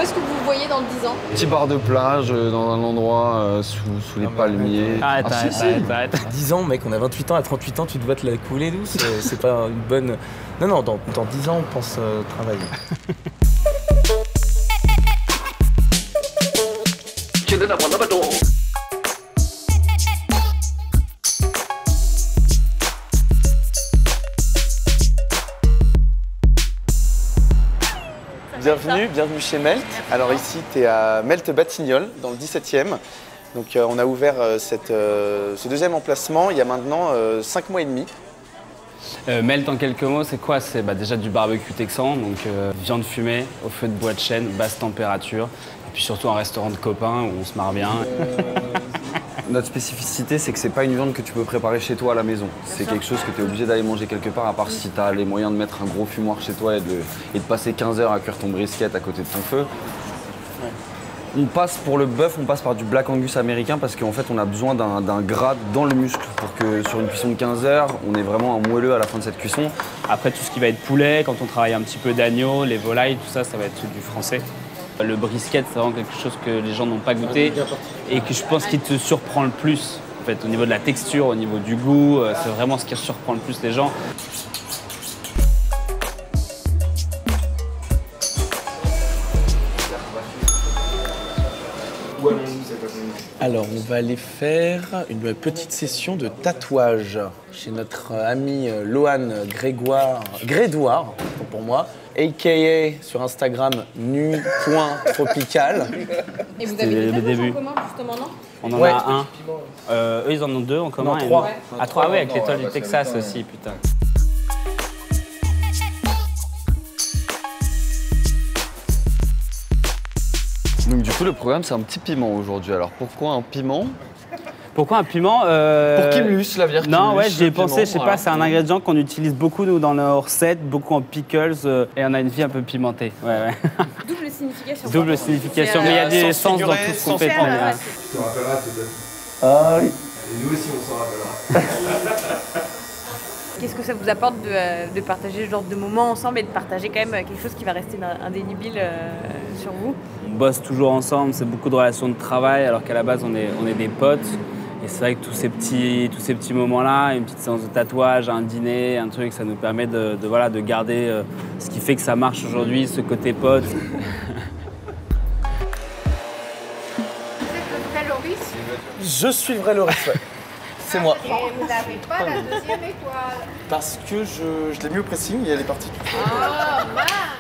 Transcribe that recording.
Où est-ce que vous vous voyez dans 10 ans? Petit bar de plage, dans un endroit sous les palmiers. Arrête. 10 ans, mec, on a 28 ans, à 38 ans, tu dois te la couler douce. C'est pas une bonne... Non, dans 10 ans, on pense travailler. Bienvenue chez Melt. Alors ici, tu es à Melt Batignolles, dans le 17e. Donc on a ouvert ce deuxième emplacement il y a maintenant 5 mois et demi. Melt en quelques mots, c'est quoi? C'est déjà du barbecue texan, donc viande fumée, au feu de bois de chêne, basse température. Et puis surtout un restaurant de copains où on se marre bien. Notre spécificité, c'est que c'est pas une viande que tu peux préparer chez toi à la maison. C'est quelque chose que tu es obligé d'aller manger quelque part, à part si tu as les moyens de mettre un gros fumoir chez toi et de passer 15 heures à cuire ton brisket à côté de ton feu. On passe pour le bœuf, on passe par du Black Angus américain parce qu'en fait on a besoin d'un gras dans le muscle pour que sur une cuisson de 15 heures, on ait vraiment un moelleux à la fin de cette cuisson. Après tout ce qui va être poulet, quand on travaille un petit peu d'agneau, les volailles, tout ça, ça va être du français. Le brisket, c'est vraiment quelque chose que les gens n'ont pas goûté et que je pense qui te surprend le plus. En fait, au niveau de la texture, au niveau du goût, c'est vraiment ce qui surprend le plus les gens. Alors, on va aller faire une petite session de tatouage chez notre ami Lohan Grédoire, pour moi, a.k.a. sur Instagram nu.tropical. Et vous avez des tatouages en commun, justement, non? On en a un. Eux, ils en ont deux en commun. Non, 3. Ah, 3, oui, avec l'étoile du Texas aussi, putain. Donc du coup, le programme, c'est un petit piment aujourd'hui. Alors pourquoi un piment? Pourquoi un piment Pour Kimlus, la bière Kimlus. Non, ouais, j'y ai pensé, je sais voilà. pas, c'est un ingrédient qu'on utilise beaucoup nous, dans nos recettes, beaucoup en pickles, et on a une vie un peu pimentée. Ouais. Double signification. Double signification, mais il y a des sens dans tout ce qu'on fait. Tu te rappelleras peut-être. Ah oui. Et nous aussi, on s'en rappellera. Qu'est-ce que ça vous apporte de partager ce genre de moments ensemble et de partager quand même quelque chose qui va rester indélébile sur vous? On bosse toujours ensemble, c'est beaucoup de relations de travail, alors qu'à la base, on est des potes. Et c'est vrai que tous ces petits moments-là, une petite séance de tatouage, un dîner, un truc, ça nous permet de garder ce qui fait que ça marche aujourd'hui, ce côté pote. Vous êtes le vrai Loris? Je suis le vrai Loris, ouais. C'est moi. Et vous n'avez pas la deuxième étoile. Parce que je l'ai mis au pressing et elle est partie. Oh, mince!